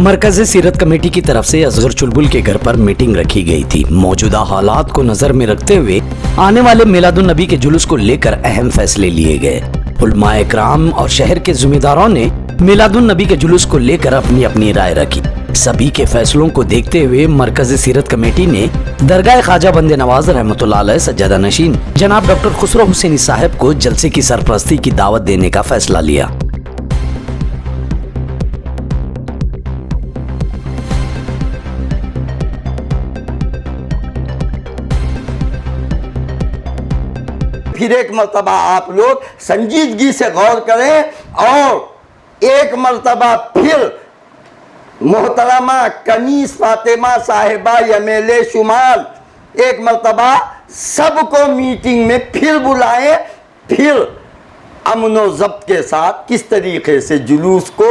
मरकज़ी सीरत कमेटी की तरफ से असगर चुलबुल के घर पर मीटिंग रखी गई थी। मौजूदा हालात को नजर में रखते हुए आने वाले मिलादुन नबी के जुलूस को लेकर अहम फैसले लिए गए। उलमाए कराम और शहर के जिम्मेदारों ने मिलादुन नबी के जुलूस को लेकर अपनी अपनी राय रखी। सभी के फैसलों को देखते हुए मरकज़ी सीरत कमेटी ने दरगाह ख्वाजा बंदे नवाज रहमतुल्लाह अलैह सज्जादा नशीन जनाब डॉक्टर खुसरो हुसैनी साहब को जलसे की सरपरस्ती की दावत देने का फैसला लिया। फिर एक मर्तबा आप लोग संजीदगी से गौर करें और एक मर्तबा फिर मोहतरमा कनीस फातिमा साहिबा यमेले शुमाल एक मर्तबा सबको मीटिंग में फिर बुलाएं, फिर अमन व ज़ब्त के साथ किस तरीके से जुलूस को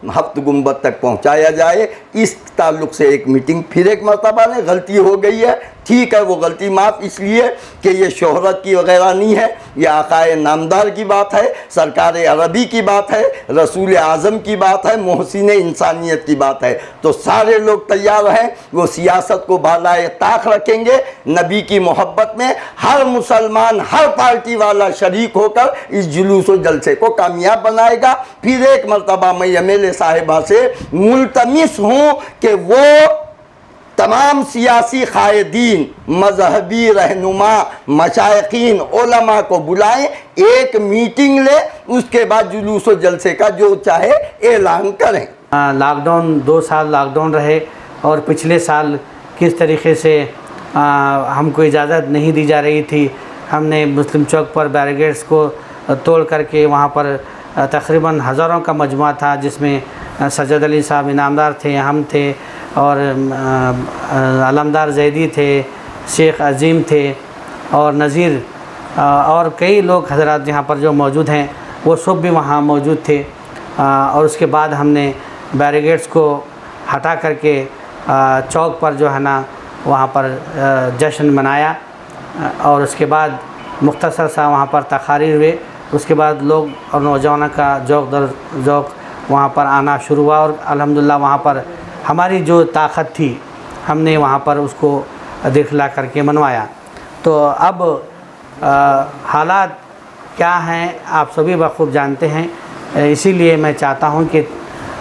हफ्त गुंबद तक पहुंचाया जाए, इस ताल्लुक से एक मीटिंग फिर एक मर्तबा ने गलती हो गई है। ठीक है, वो गलती माफ़ इसलिए कि ये शोहरत की वगैरह नहीं है, ये आकाए नामदार की बात है, सरकार अरबी की बात है, रसूल आज़म की बात है, मोहसिन इंसानियत की बात है। तो सारे लोग तैयार हैं, वो सियासत को बालाए ताक रखेंगे। नबी की मोहब्बत में हर मुसलमान, हर पार्टी वाला शरीक होकर इस जुलूस व जलसे को कामयाब बनाएगा। फिर एक मरतबा मैं यमेले साहिबा से मुल्तमिस हूँ कि वो तमाम सियासी कायदीन, मजहबी रहनुमा, मशाइखीन, उलमा को बुलाएं, एक मीटिंग ले, उसके बाद जुलूस व जलसे का जो चाहे ऐलान करें। लॉकडाउन 2 साल लॉकडाउन रहे और पिछले साल किस तरीके से हमको इजाज़त नहीं दी जा रही थी। हमने मुस्लिम चौक पर बैरिकेड्स को तोड़ करके वहाँ पर तकरीबन हज़ारों का मजमा था, जिसमें सज्जद अली साहब इनामदार थे, हम थे और अलमदार जैदी थे, शेख अज़ीम थे और नज़ीर और कई लोग हजरात यहाँ पर जो मौजूद हैं वो सब भी वहाँ मौजूद थे। और उसके बाद हमने बैरिकेड्स को हटा करके चौक पर जो है ना वहाँ पर जश्न मनाया और उसके बाद मुख्तसर सा वहाँ पर तकारीर हुए। उसके बाद लोग और नौजवानों का जौक दर जौक वहाँ पर आना शुरू हुआ और अल्हम्दुलिल्लाह वहाँ पर हमारी जो ताकत थी हमने वहाँ पर उसको दिखला करके मनवाया। तो अब हालात क्या हैं आप सभी बखूब जानते हैं, इसीलिए मैं चाहता हूँ कि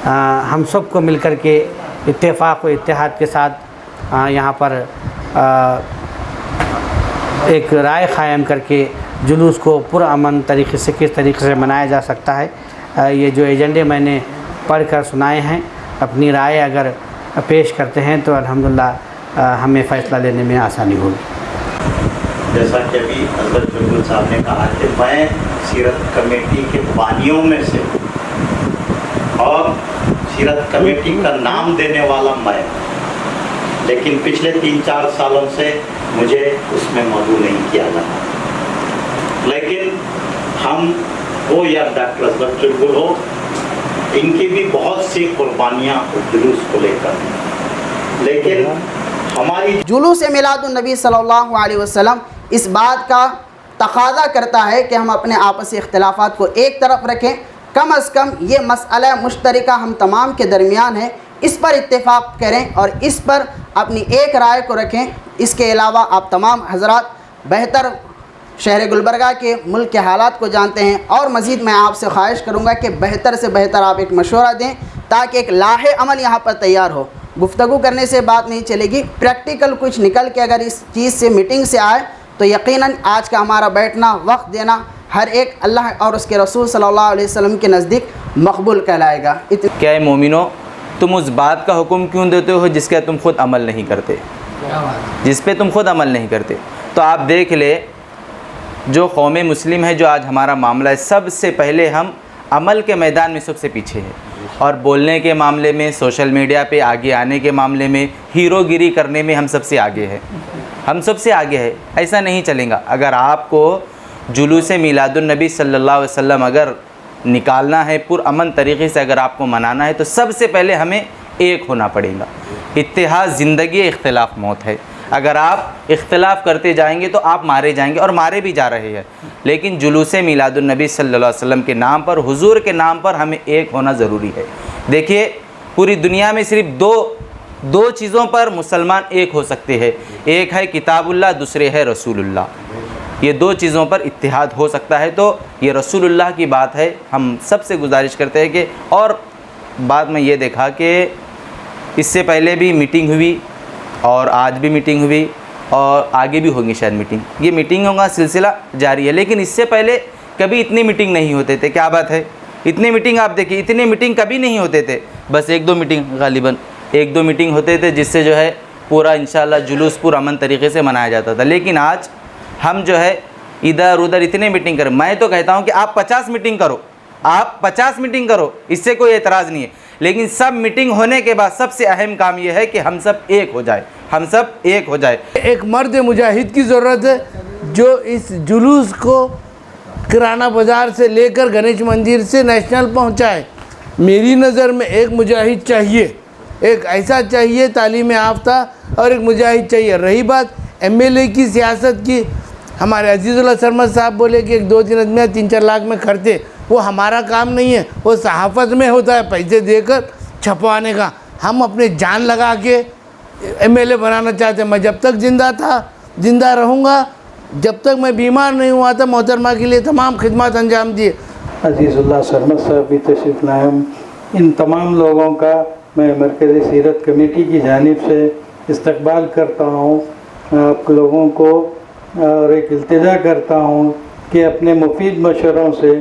हम सब को मिलकर के इत्तेफाक व इत्तेहाद के साथ यहाँ पर एक राय क़ायम करके जुलूस को पुरअमन तरीक़े से किस तरीके से मनाया जा सकता है। ये जो एजेंडे मैंने पढ़ कर सुनाए हैं, अपनी राय अगर पेश करते हैं तो अल्हम्दुलिल्लाह हमें फ़ैसला लेने में आसानी होगी। जैसा कि अभी हज़रत चुलबुल साहब ने कहा कि मैं सीरत कमेटी के बानियों में से और सीरत कमेटी का नाम देने वाला मैं, लेकिन पिछले 3-4 सालों से मुझे उसमें मौजूद नहीं किया जाता। लेकिन हम हो या डॉक्टर हज़रत चुलबुल हो, इनकी भी बहुत सी कुर्बानियाँ जुलूस को लेकर, लेकिन हमारी जुलूस मिलादुन नबी सल्लल्लाहु अलैहि वसल्लम इस बात का तकाज़ा करता है कि हम अपने आपसी इख्तिलाफ़ात को एक तरफ रखें। कम अज़ कम ये मसअला मुश्तरका हम तमाम के दरमियान है, इस पर इत्तेफाक करें और इस पर अपनी एक राय को रखें। इसके अलावा आप तमाम हज़रात बेहतर शहर गुलबर्गा के मुल्क के हालात को जानते हैं और मज़ीद मैं आपसे ख्वाहिश करूँगा कि बेहतर से बेहतर आप एक मशवरा दें ताकि एक लाहे अमल यहाँ पर तैयार हो। गुफ्तगू करने से बात नहीं चलेगी, प्रैक्टिकल कुछ निकल के अगर इस चीज़ से मीटिंग से आए तो यकीनन आज का हमारा बैठना, वक्त देना हर एक अल्लाह और उसके रसूल सल्लल्लाहु अलैहि वसल्लम के नज़दीक मकबूल कहलाएगा। क्या है मोमिनो, तुम उस बात का हुक्म क्यों देते हो जिसका तुम खुद अमल नहीं करते, जिस पे तुम खुद अमल नहीं करते। तो आप देख ले, जो कौम मुस्लिम है, जो आज हमारा मामला है, सबसे पहले हम अमल के मैदान में सबसे पीछे हैं और बोलने के मामले में, सोशल मीडिया पे आगे आने के मामले में, हीरोगिरी करने में हम सबसे आगे हैं, हम सबसे आगे है। ऐसा नहीं चलेगा। अगर आपको जुलूस मिलादुन नबी सल्लल्लाहु अलैहि वसल्लम अगर निकालना है, पुरअमन तरीक़े से अगर आपको मनाना है, तो सबसे पहले हमें एक होना पड़ेगा। इत्तेहाद ज़िंदगी, इख्तिलाफ़ मौत है। अगर आप इख्तिलाफ़ करते जाएंगे तो आप मारे जाएंगे और मारे भी जा रहे हैं। लेकिन जुलूस मिलादुन नबी सल्लल्लाहु अलैहि वसल्लम के नाम पर, हुजूर के नाम पर हमें एक होना ज़रूरी है। देखिए, पूरी दुनिया में सिर्फ दो चीज़ों पर मुसलमान एक हो सकते हैं, एक है किताबुल्लाह, दूसरे है रसूलुल्लाह। ये दो चीज़ों पर इत्तिहाद हो सकता है। तो ये रसूलुल्लाह की बात है। हम सबसे गुजारिश करते हैं कि, और बाद में ये देखा कि इससे पहले भी मीटिंग हुई और आज भी मीटिंग हुई और आगे भी होंगी शायद मीटिंग। ये मीटिंगों का सिलसिला जारी है, लेकिन इससे पहले कभी इतनी मीटिंग नहीं होते थे। क्या बात है, इतनी मीटिंग आप देखिए, इतने मीटिंग कभी नहीं होते थे। बस 1-2 मीटिंग, गालिबन 1-2 मीटिंग होते थे, जिससे जो है पूरा इंशाल्लाह जुलूस पूरा अमन तरीके से मनाया जाता था। लेकिन आज हम जो है इधर उधर इतने मीटिंग करें। मैं तो कहता हूँ कि आप 50 मीटिंग करो, आप 50 मीटिंग करो, इससे कोई एतराज़ नहीं है। लेकिन सब मीटिंग होने के बाद सबसे अहम काम यह है कि हम सब एक हो जाए, हम सब एक हो जाए। एक मर्द मुजाहिद की ज़रूरत है जो इस जुलूस को किराना बाज़ार से लेकर गणेश मंदिर से नेशनल पहुंचाए। मेरी नज़र में एक मुजाहिद चाहिए, एक ऐसा चाहिए तालीम याफ्ता, और एक मुजाहिद चाहिए। रही बात एमएलए की सियासत की, हमारे अजीज़ुल्लाह सरमद साहब बोले कि 1-2-3 आदमी 3-4 लाख में खरीदे, वो हमारा काम नहीं है, वो सहाफ़त में होता है पैसे देकर छपवाने का। हम अपने जान लगा के एमएलए बनाना चाहते हैं। मैं जब तक ज़िंदा था ज़िंदा रहूँगा, जब तक मैं बीमार नहीं हुआ था मोहतरमा के लिए तमाम खिदमत अंजाम दिए। अजीज़ुल्लाह सरमद साहब भी तशरीफ़ लाए। इन तमाम लोगों का मैं मरकज़ी सीरत कमेटी की जानिब से इस्तकबाल करता हूँ आप लोगों को, और एक इल्तिजा करता हूँ कि अपने मुफीद मशवरों से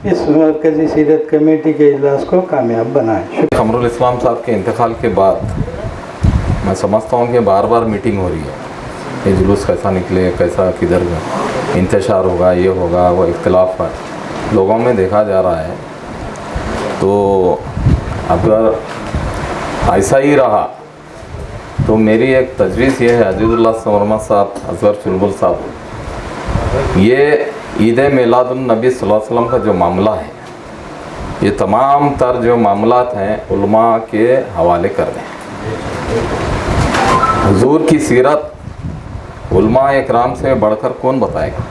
इस मरकज़ी सीरत कमेटी के इजलास को कामयाब बनाएं। कमरुल इस्लाम साहब के इंतकाल के बाद मैं समझता हूँ कि बार बार मीटिंग हो रही है। ये जुलूस कैसा निकले, कैसा किधर इंतशार होगा, ये होगा, वो इख्तिलाफ लोगों में देखा जा रहा है। तो अगर ऐसा ही रहा तो मेरी एक तजवीज़ ये है, अजीज़ुल्लाह सरमद साहब, असगर चुलबुल साहब, ये ईद मिलादुन्नबी सल्लल्लाहु अलैहि वसल्लम का जो मामला है, ये तमाम तर जो मामलात हैं उलमा के हवाले कर दें। हुजूर की सीरत उलमा इकराम से बढ़कर कौन बताएगा?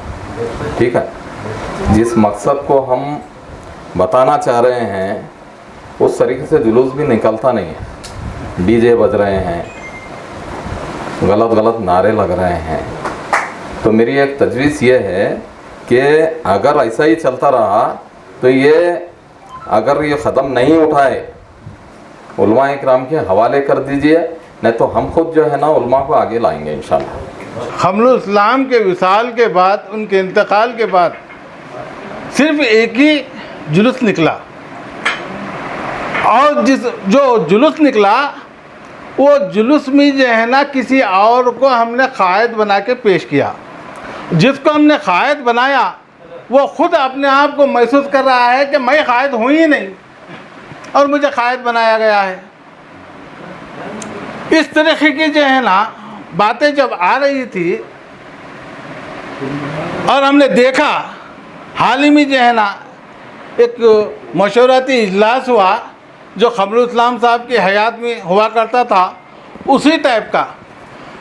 ठीक है, जिस मकसद को हम बताना चाह रहे हैं उस तरीके से जुलूस भी निकलता नहीं है। डीजे बज रहे हैं, गलत गलत नारे लग रहे हैं। तो मेरी एक तजवीज़ ये है कि अगर ऐसा ही चलता रहा तो ये अगर ये ख़त्म नहीं उठाए उलमा इकराम के हवाले कर दीजिए, नहीं तो हम खुद जो है ना उलमा को आगे लाएंगे इंशाल्लाह। कमरुल इस्लाम के विसाल के बाद, उनके इंतकाल के बाद सिर्फ एक ही जुलूस निकला, और जो जुलूस निकला वो जुलूस में जो है ना किसी और को हमने कायद बना के पेश किया। जिसको हमने कायद बनाया वो खुद अपने आप को महसूस कर रहा है कि मैं कायद हूँ ही नहीं और मुझे कायद बनाया गया है। इस तरीके की जो है ना बातें जब आ रही थी और हमने देखा हाल ही में जो है ना एक मशवराती इजलास हुआ जो कमरुल इस्लाम साहब की हयात में हुआ करता था, उसी टाइप का,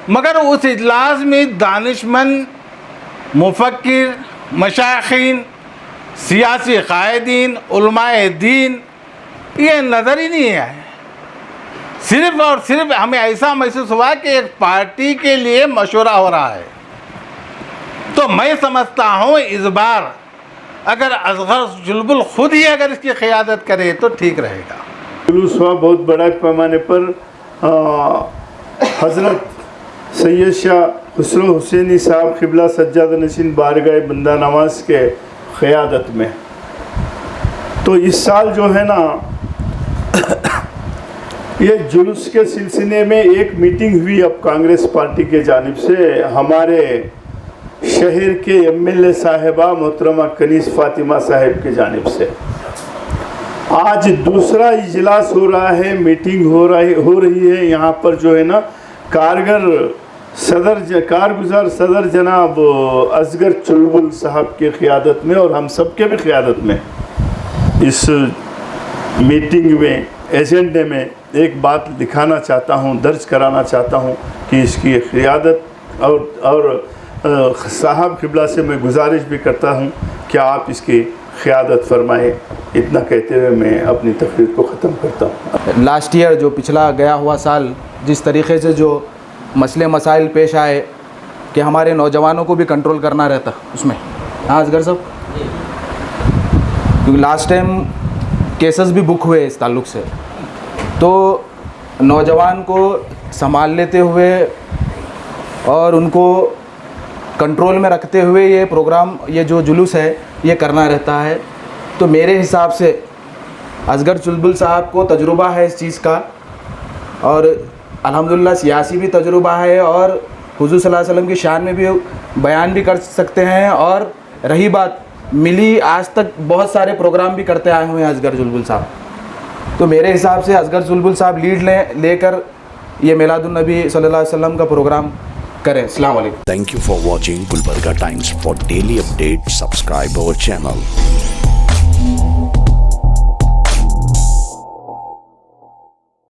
मगर उस इजलास में दानिशमंद, मुफक्किर, मशाइखीन, सियासी कायदीन, उलमाए दीन ये नज़र ही नहीं आए। सिर्फ और सिर्फ हमें ऐसा महसूस हुआ कि एक पार्टी के लिए मशवरा हो रहा है। तो मैं समझता हूँ इस बार अगर असगर चुलबुल खुद ही अगर इसकी क़ियादत करे तो ठीक रहेगा। जुलूस हुआ बहुत बड़ा पैमाने पर। हज़रत सैयद शाह खुसरो हुसैनी साहब क़िबला सज्जाद नशीन बारगाह बंदा नवाज के क़ियादत में। तो इस साल जो है ना ये जुलूस के सिलसिले में एक मीटिंग हुई अब कांग्रेस पार्टी के जानिब से, हमारे शहर के एमएलए साहिबा मोहतरमा कनीस फातिमा साहिब के जानिब से। आज दूसरा इजलास हो रहा है, मीटिंग हो रही है यहाँ पर जो है ना कारगुज़ार सदर जनाब असगर चुलबुल साहब की क़ियादत में और हम सब के भी क़ियादत में इस मीटिंग में एजेंडे में एक बात दिखाना चाहता हूँ, दर्ज कराना चाहता हूँ कि इसकी क़ियादत और साहब क़िबला से मैं गुजारिश भी करता हूँ कि आप इसकी क़यादत फरमाए। इतना कहते हुए मैं अपनी तकरीर को ख़त्म करता हूँ। लास्ट ईयर जो पिछला गया हुआ साल जिस तरीके से जो मसले मसाइल पेश आए कि हमारे नौजवानों को भी कंट्रोल करना रहता उसमें, हाँ असगर साहब, क्योंकि लास्ट टाइम केसेस भी बुक हुए इस ताल्लुक़ से, तो नौजवान को संभाल लेते हुए और उनको कंट्रोल में रखते हुए ये प्रोग्राम, ये जो जुलूस है ये करना रहता है। तो मेरे हिसाब से असगर चुलबुल साहब को तजुर्बा है इस चीज़ का, और अल्हम्दुलिल्लाह सियासी भी तजुर्बा है, और हुज़ूर सल्लल्लाहु अलैहि वसल्लम की शान में भी बयान भी कर सकते हैं। और रही बात मिली, आज तक बहुत सारे प्रोग्राम भी करते आए हुए हैं असगर चुलबुल साहब। तो मेरे हिसाब से असगर चुलबुल साहब लीड लेकर ये मिलादुन नबी सल्लल्लाहु अलैहि वसल्लम का प्रोग्राम करें। अस्सलाम वालेकुम। Thank you for watching Gulbarga Times. For daily updates, subscribe our channel.